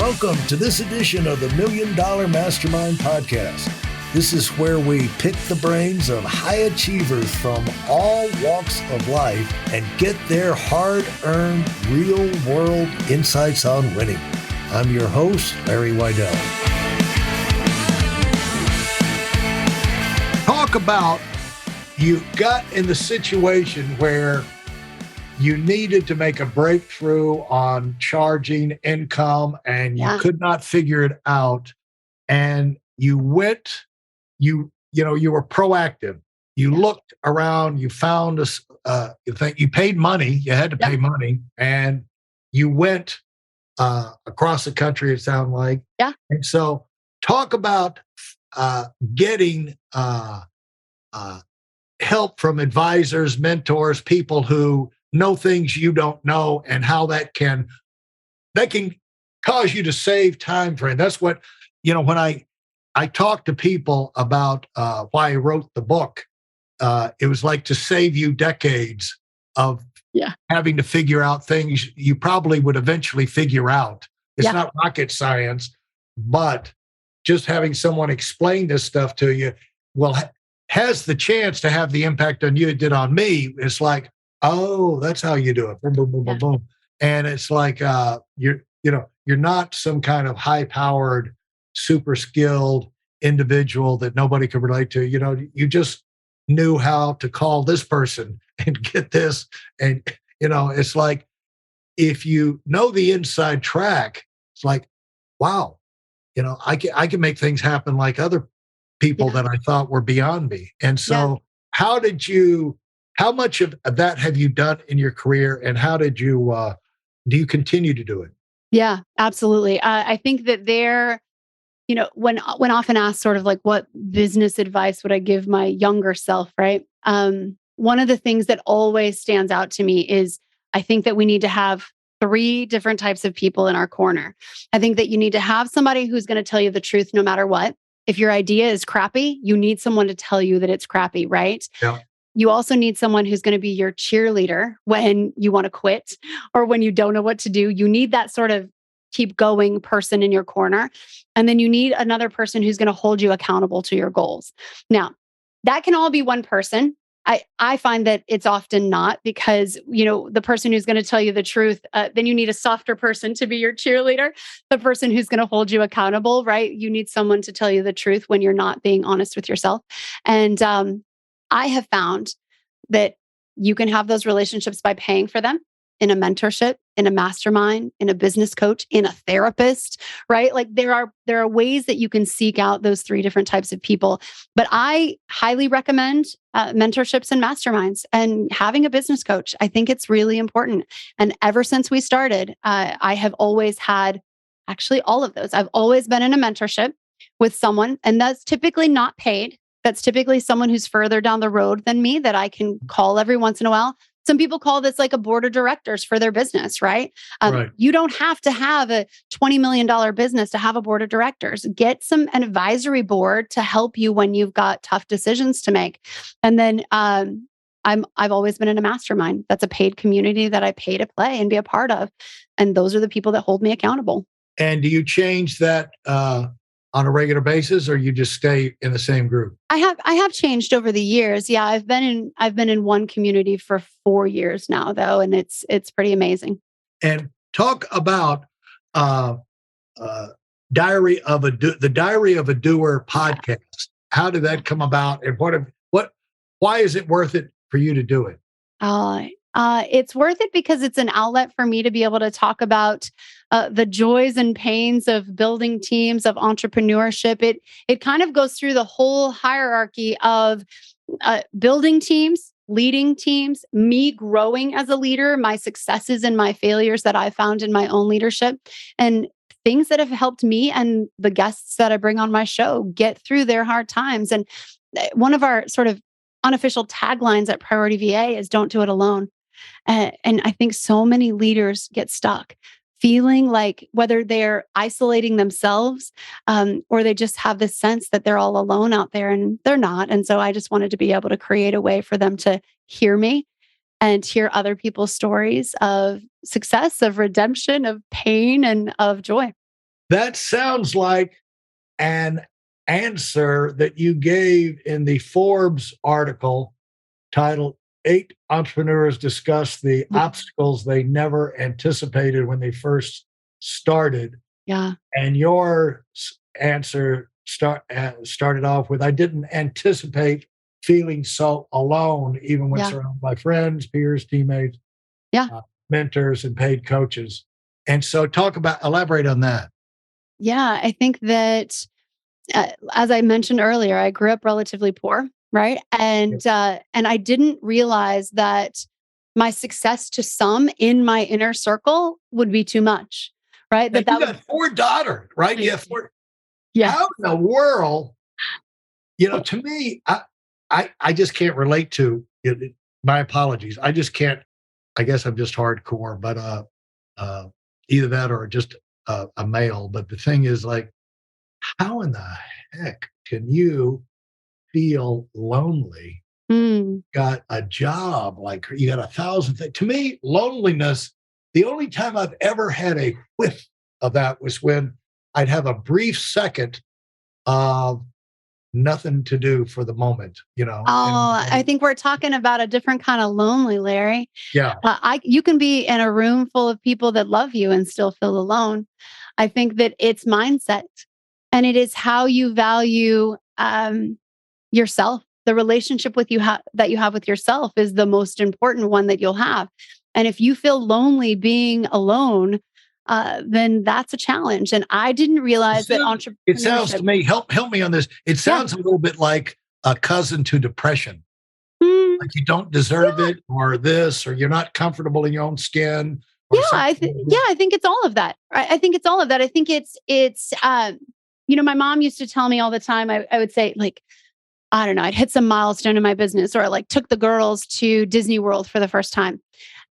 Welcome to this edition of the Million Dollar Mastermind podcast. This is where we pick the brains of high achievers from all walks of life and get their hard-earned, real-world insights on winning. I'm your host, Larry Weidel. Talk about you got in the situation where you needed to make a breakthrough on charging income and you could not figure it out. And you went, you were proactive. You looked around, you found you paid money, you had to pay money, and you went across the country, it sounded like. Yeah. And so talk about getting help from advisors, mentors, people who know things you don't know, and how that can cause you to save time frame. That's what, when I talk to people about why I wrote the book, it was like to save you decades of having to figure out things you probably would eventually figure out. It's not rocket science, but just having someone explain this stuff to you has the chance to have the impact on you it did on me. It's like, oh, that's how you do it. Boom, boom, boom, boom, boom. And it's like you're not some kind of high-powered, super skilled individual that nobody could relate to. You just knew how to call this person and get this. And it's like, if you know the inside track, it's like, wow, I can make things happen like other people that I thought were beyond me. And so how much of that have you done in your career, and how did you, do you continue to do it? Yeah, absolutely. I think that when often asked sort of like what business advice would I give my younger self, right? One of the things that always stands out to me is I think that we need to have 3 different types of people in our corner. I think that you need to have somebody who's going to tell you the truth no matter what. If your idea is crappy, you need someone to tell you that it's crappy, right? Yeah. You also need someone who's going to be your cheerleader when you want to quit or when you don't know what to do. You need that sort of keep going person in your corner. And then you need another person who's going to hold you accountable to your goals. Now, that can all be one person. I find that it's often not, because, the person who's going to tell you the truth, then you need a softer person to be your cheerleader, the person who's going to hold you accountable, right? You need someone to tell you the truth when you're not being honest with yourself. And I have found that you can have those relationships by paying for them in a mentorship, in a mastermind, in a business coach, in a therapist, right? Like there are ways that you can seek out those 3 different types of people. But I highly recommend mentorships and masterminds and having a business coach. I think it's really important. And ever since we started, I have always had actually all of those. I've always been in a mentorship with someone, and that's typically not paid. That's typically someone who's further down the road than me that I can call every once in a while. Some people call this like a board of directors for their business, right? Right. You don't have to have a $20 million business to have a board of directors. Get an advisory board to help you when you've got tough decisions to make. And then I've always been in a mastermind. That's a paid community that I pay to play and be a part of. And those are the people that hold me accountable. And do you change that on a regular basis, or you just stay in the same group? I have changed over the years. Yeah, I've been in one community for 4 years now, though, and it's pretty amazing. And talk about the Diary of a Doer podcast. How did that come about, and why is it worth it for you to do it? It's worth it because it's an outlet for me to be able to talk about the joys and pains of building teams, of entrepreneurship. It kind of goes through the whole hierarchy of building teams, leading teams, me growing as a leader, my successes and my failures that I found in my own leadership, and things that have helped me and the guests that I bring on my show get through their hard times. And one of our sort of unofficial taglines at Priority VA is "Don't do it alone." And I think so many leaders get stuck feeling like whether they're isolating themselves or they just have this sense that they're all alone out there, and they're not. And so I just wanted to be able to create a way for them to hear me and hear other people's stories of success, of redemption, of pain, and of joy. That sounds like an answer that you gave in the Forbes article titled Eight Entrepreneurs Discuss the Obstacles They Never Anticipated When They First Started. Yeah. And your answer started off with, I didn't anticipate feeling so alone, even when surrounded by friends, peers, teammates, mentors, and paid coaches. And so elaborate on that. Yeah, I think that, as I mentioned earlier, I grew up relatively poor, right? And I didn't realize that my success to some in my inner circle would be too much, right? You got 4 daughters, right? You have 4. Yeah. How in the world? To me, I just can't relate to it. My apologies. I just can't. I guess I'm just hardcore, but either that or just a male. But the thing is, like, how in the heck can you feel lonely? Got a job, like you got 1,000 things. To me, loneliness, the only time I've ever had a whiff of that was when I'd have a brief second of nothing to do for the moment, Oh, I think we're talking about a different kind of lonely, Larry. Yeah. You can be in a room full of people that love you and still feel alone. I think that it's mindset, and it is how you value yourself. The relationship that you have with yourself is the most important one that you'll have. And if you feel lonely being alone, then that's a challenge. And I didn't realize that entrepreneurship. It sounds to me, help me on this. It sounds a little bit like a cousin to depression. Like you don't deserve it, or this, or you're not comfortable in your own skin. I think it's all of that. Right? I think it's all of that. I think it's my mom used to tell me all the time, I would say, like, I don't know, I'd hit some milestone in my business, or I took the girls to Disney World for the first time.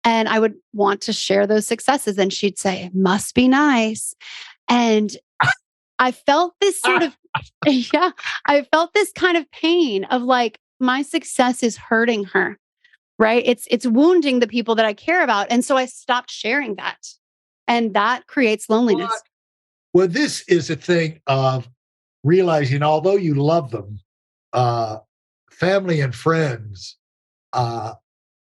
And I would want to share those successes. And she'd say, it must be nice. And I felt this sort of, I felt this kind of pain of like, my success is hurting her, right? It's wounding the people that I care about. And so I stopped sharing that. And that creates loneliness. Well, this is a thing of realizing, although you love them, family and friends,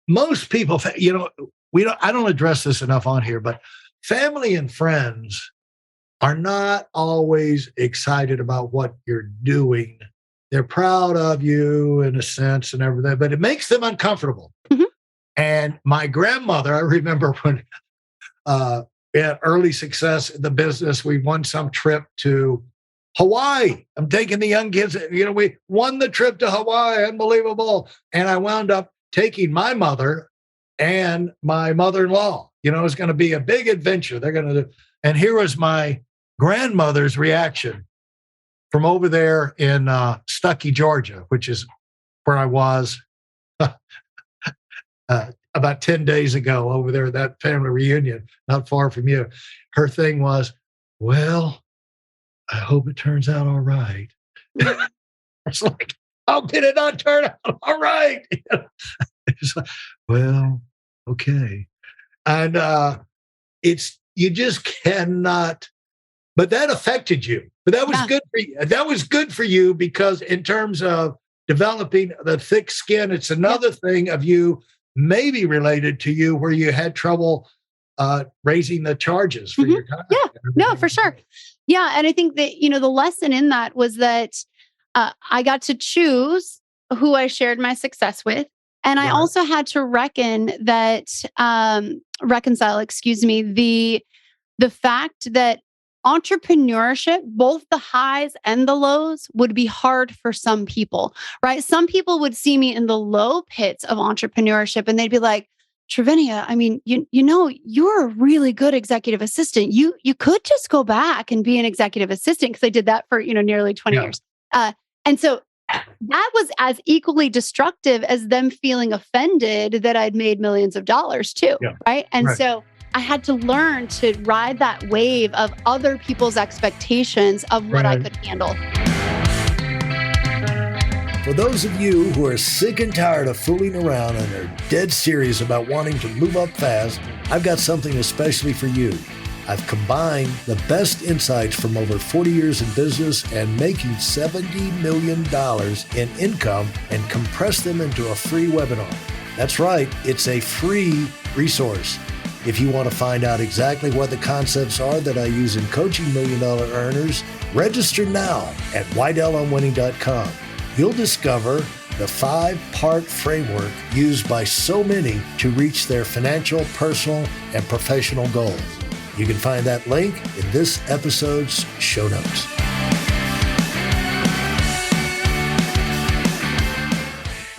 most people, I don't address this enough on here, but family and friends are not always excited about what you're doing. They're proud of you in a sense and everything, but it makes them uncomfortable. Mm-hmm. And my grandmother, I remember when we had early success in the business, we won some trip to Hawaii. I'm taking the young kids, we won the trip to Hawaii, unbelievable. And I wound up taking my mother and my mother-in-law. It was going to be a big adventure. They're going to do, and here was my grandmother's reaction from over there in Stuckey, Georgia, which is where I was about 10 days ago over there at that family reunion, not far from you. Her thing was, well, I hope it turns out all right. It's like, how can it not turn out all right? It's like, well, okay. And you just cannot, but that affected you. But that was good for you. That was good for you because in terms of developing the thick skin, it's another thing of you maybe related to you where you had trouble raising the charges for your time. Yeah, no, for sure. Yeah. And I think that, the lesson in that was that I got to choose who I shared my success with. And I also had to reconcile, the fact that entrepreneurship, both the highs and the lows, would be hard for some people, right? Some people would see me in the low pits of entrepreneurship and they'd be like, Trivinia, I mean, you're a really good executive assistant. You could just go back and be an executive assistant, because I did that for, nearly 20 years. And so that was as equally destructive as them feeling offended that I'd made millions of dollars too. Yeah. Right. And so I had to learn to ride that wave of other people's expectations of what I could handle. For those of you who are sick and tired of fooling around and are dead serious about wanting to move up fast, I've got something especially for you. I've combined the best insights from over 40 years in business and making $70 million in income and compressed them into a free webinar. That's right, it's a free resource. If you want to find out exactly what the concepts are that I use in coaching million-dollar earners, register now at WeidelOnWinning.com. You'll discover the 5-part framework used by so many to reach their financial, personal, and professional goals. You can find that link in this episode's show notes.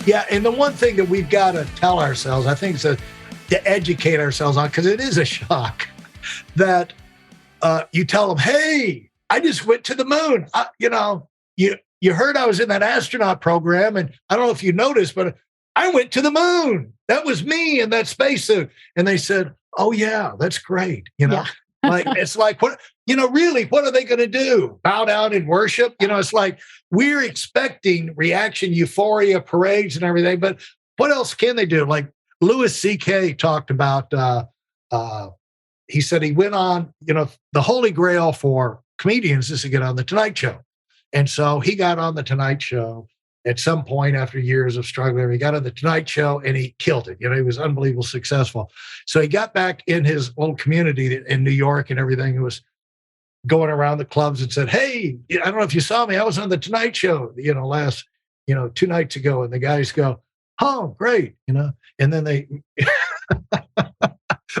Yeah, and the one thing that we've got to tell ourselves, I think, is to educate ourselves on, because it is a shock that you tell them, hey, I just went to the moon. You heard I was in that astronaut program, and I don't know if you noticed, but I went to the moon. That was me in that spacesuit. And they said, oh, yeah, that's great. Yeah. Like, it's like, what, really, what are they going to do? Bow down and worship? It's like we're expecting reaction, euphoria, parades and everything. But what else can they do? Like Louis C.K. talked about, he said he went on, the holy grail for comedians is to get on the Tonight Show. And so he got on the Tonight Show at some point after years of struggling. He got on the Tonight Show and he killed it. He was unbelievably successful. So he got back in his little community in New York and everything. He was going around the clubs and said, hey, I don't know if you saw me. I was on the Tonight Show, last, 2 nights ago. And the guys go, oh, great. And then they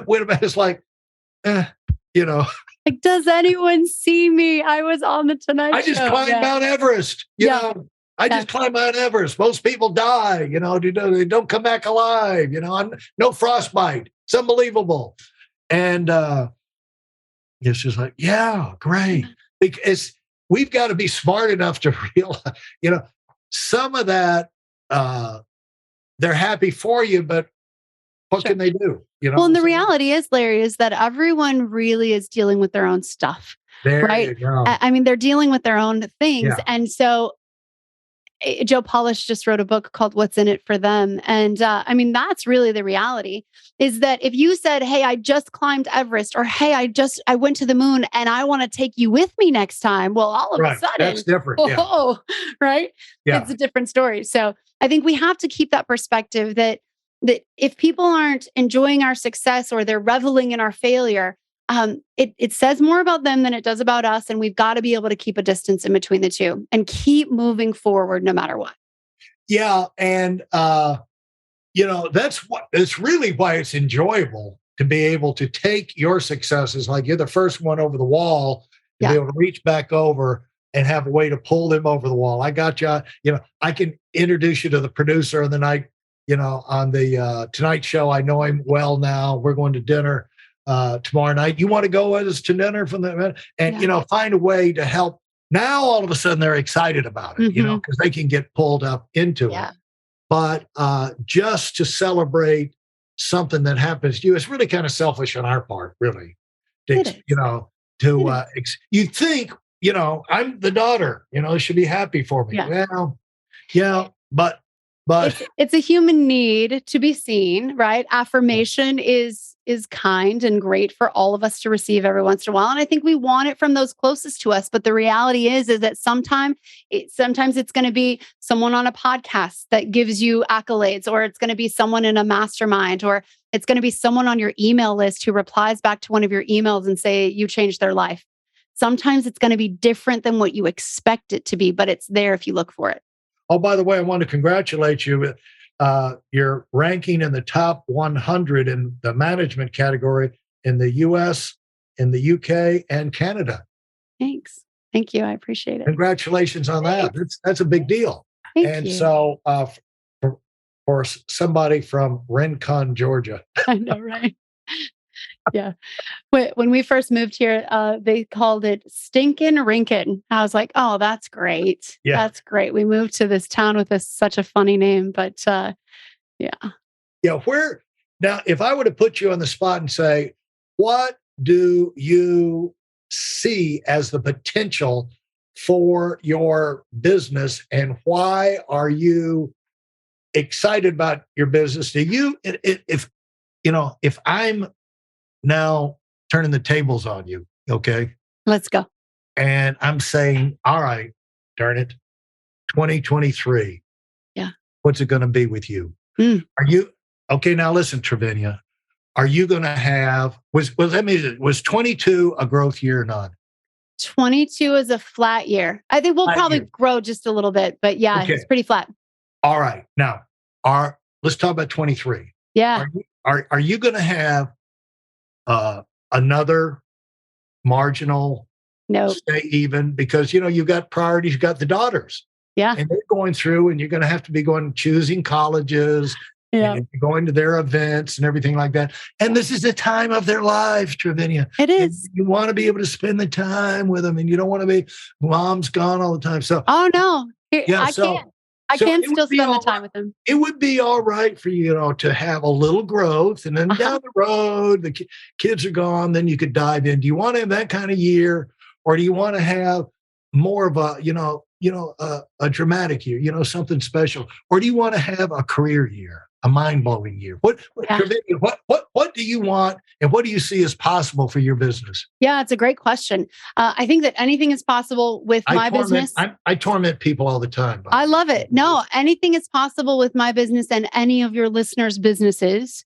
wait a minute. It's like, Like, does anyone see me? I was on the Tonight Show. I just climbed Mount Everest. I just climbed Mount Everest. Most people die. They don't come back alive. I'm no frostbite. It's unbelievable. And it's just like, yeah, great. Because we've got to be smart enough to realize, some of that, they're happy for you, but what can they do? Well, and the reality is, Larry, is that everyone really is dealing with their own stuff. There right? you go. I mean, they're dealing with their own things. Yeah. And so Joe Polish just wrote a book called What's in It for Them. And I mean, that's really the reality, is that if you said, hey, I just climbed Everest, or hey, I went to the moon and I want to take you with me next time. Well, all of a sudden, that's different. Right? Yeah. It's a different story. So I think we have to keep that perspective that if people aren't enjoying our success or they're reveling in our failure, it says more about them than it does about us. And we've got to be able to keep a distance in between the two and keep moving forward no matter what. Yeah. And, that's really why it's enjoyable to be able to take your successes, like you're the first one over the wall, to be able to reach back over and have a way to pull them over the wall. I got you. I can introduce you to the producer of the night, on the Tonight Show. I know him well now. We're going to dinner tomorrow night. You want to go with us to dinner from the, and find a way to help. Now all of a sudden they're excited about it, because they can get pulled up into it. But just to celebrate something that happens to you, it's really kind of selfish on our part, really. You think, I'm the daughter, should be happy for me. Yeah. Well, but it's a human need to be seen, right? Affirmation is kind and great for all of us to receive every once in a while. And I think we want it from those closest to us. But the reality is that sometimes it's going to be someone on a podcast that gives you accolades, or it's going to be someone in a mastermind, or it's going to be someone on your email list who replies back to one of your emails and say you changed their life. Sometimes it's going to be different than what you expect it to be, but it's there if you look for it. Oh, by the way, I want to congratulate you with your ranking in the top 100 in the management category in the U.S., in the U.K., and Canada. Thanks. Thank you. I appreciate it. Congratulations on that. That's a big deal. Thank you. So for somebody from Rincon, Georgia. I know, right? Yeah. When we first moved here, they called it Stinkin' Rinkin. I was like, oh, that's great. Yeah. That's great. We moved to this town with such a funny name, but yeah. Yeah. Now, if I were to put you on the spot and say, what do you see as the potential for your business, and why are you excited about your business? Do you, if I'm now turning the tables on you. Okay. Let's go. And I'm saying, all right, darn it, 2023. Yeah. What's it going to be with you? Mm. Are you okay? Now listen, Trivinia. Are you going to have let me was 22 a growth year or not? 22 is a flat year. I think we'll Flat probably year. grow just a little bit, but yeah, Okay. it's pretty flat. All right. Now, let's talk about 23. Yeah. Are you going to have another marginal No. stay even? Because you've got priorities. You've got the daughters. Yeah. And they're going through, and you're going to have to be choosing colleges, Yeah. and going to their events and everything like that. And this is the time of their lives, Trivinia. It is. And you want to be able to spend the time with them, and you don't want to be mom's gone all the time. So, oh no, yeah, I can it still would be spend the all time right. with them. It would be all right for you, to have a little growth, and then down the road, the kids are gone. Then you could dive in. Do you want to have that kind of year, or do you want to have more of a, a dramatic year, something special, or do you want to have a career year, a mind-blowing year? Yeah. What do you want, and what do you see as possible for your business? Yeah, it's a great question. I think that anything is possible with my business. I torment people all the time. I love it. No, anything is possible with my business and any of your listeners' businesses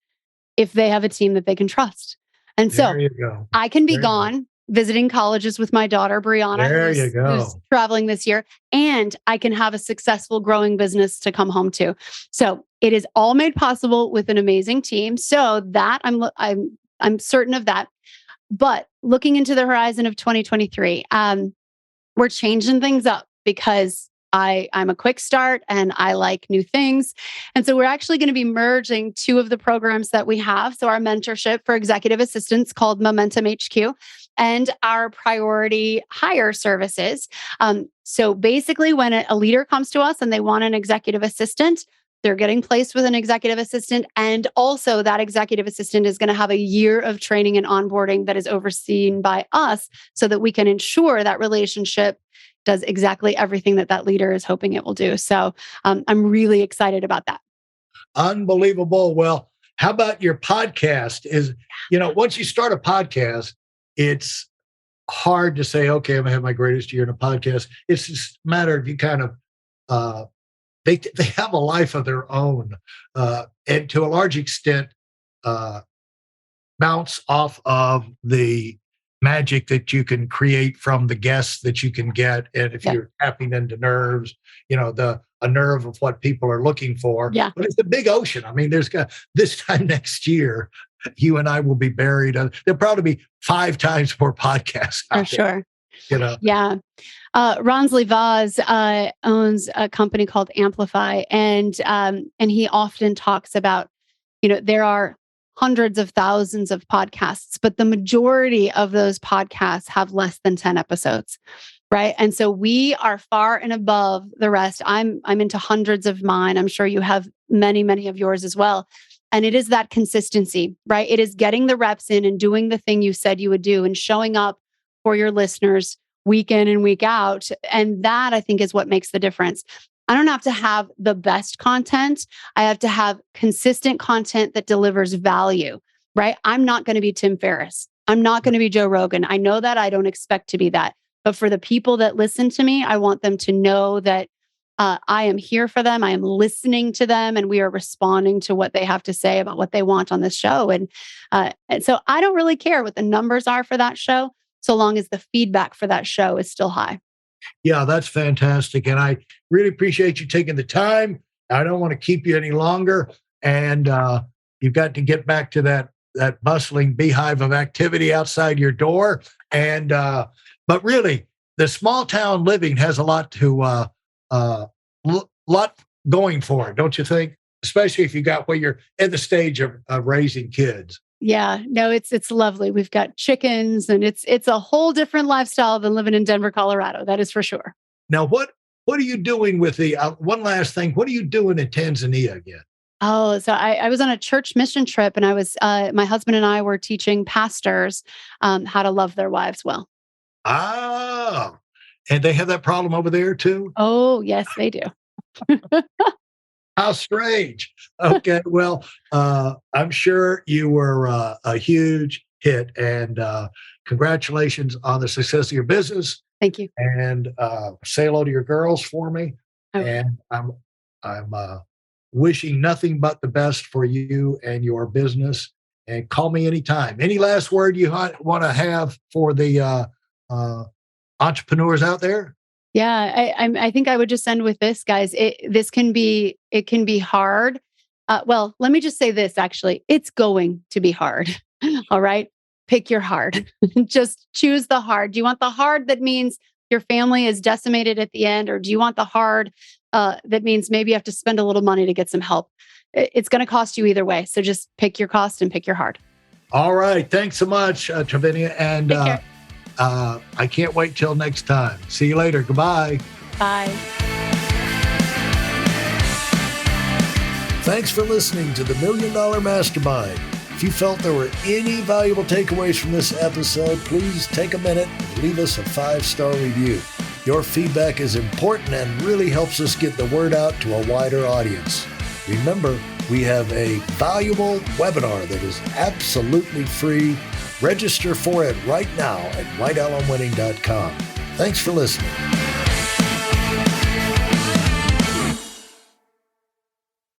if they have a team that they can trust. And so There you go. I can be gone visiting colleges with my daughter, Brianna, who's traveling this year, and I can have a successful growing business to come home to. So it is all made possible with an amazing team. So that I'm certain of that. But looking into the horizon of 2023, we're changing things up because I'm a quick start and I like new things. And so we're actually going to be merging two of the programs that we have. So our mentorship for executive assistants called Momentum HQ and our priority hire services. So basically when a leader comes to us and they want an executive assistant, they're getting placed with an executive assistant. And also that executive assistant is going to have a year of training and onboarding that is overseen by us so that we can ensure that relationship does exactly everything that leader is hoping it will do. So I'm really excited about that. Unbelievable. Well, how about your podcast? Once you start a podcast, it's hard to say, okay, I'm going to have my greatest year in a podcast. It's just a matter of you kind of, they have a life of their own. And to a large extent, bounce off of the magic that you can create from the guests that you can get. And if you're tapping into nerves, a nerve of what people are looking for. Yeah. But it's a big ocean. I mean, there's this time next year, you and I will be buried. There'll probably be 5 times more podcasts. For sure. Yeah. Ronsley Vaz owns a company called Amplify, and he often talks about, there are hundreds of thousands of podcasts, but the majority of those podcasts have less than 10 episodes, right? And so we are far and above the rest. I'm into hundreds of mine. I'm sure you have many, many of yours as well. And it is that consistency, right? It is getting the reps in and doing the thing you said you would do and showing up for your listeners week in and week out. And that, I think, is what makes the difference. I don't have to have the best content. I have to have consistent content that delivers value, right? I'm not going to be Tim Ferriss. I'm not going to be Joe Rogan. I know that. I don't expect to be that. But for the people that listen to me, I want them to know that I am here for them. I am listening to them, and we are responding to what they have to say about what they want on this show. And so I don't really care what the numbers are for that show, so long as the feedback for that show is still high. Yeah, that's fantastic. And I really appreciate you taking the time. I don't want to keep you any longer. And you've got to get back to that bustling beehive of activity outside your door. And but really, the small town living has a lot lot going for it, don't you think? Especially if you got where you're in the stage of raising kids. Yeah, no, it's lovely. We've got chickens, and it's a whole different lifestyle than living in Denver, Colorado. That is for sure. Now, what are you doing with the one last thing? What are you doing in Tanzania again? Oh, so I was on a church mission trip, and I was my husband and I were teaching pastors how to love their wives well. Ah, and they have that problem over there too? Oh, yes, they do. How strange. Okay, well, I'm sure you were a huge hit. And congratulations on the success of your business. Thank you. And say hello to your girls for me. Okay. And I'm wishing nothing but the best for you and your business. And call me anytime. Any last word you want to have for the entrepreneurs out there? Yeah, I think I would just end with this, guys. It can be hard. Well, let me just say this. Actually, it's going to be hard. All right, pick your hard. Just choose the hard. Do you want the hard that means your family is decimated at the end, or do you want the hard that means maybe you have to spend a little money to get some help? It's going to cost you either way. So just pick your cost and pick your hard. All right. Thanks so much, Trivinia. And Take care. I can't wait till next time. See you later. Goodbye. Bye. Thanks for listening to the Million Dollar Mastermind. If you felt there were any valuable takeaways from this episode, please take a minute and leave us a 5-star review. Your feedback is important and really helps us get the word out to a wider audience. Remember, we have a valuable webinar that is absolutely free. Register for it right now at weidelonwinning.com. Thanks for listening.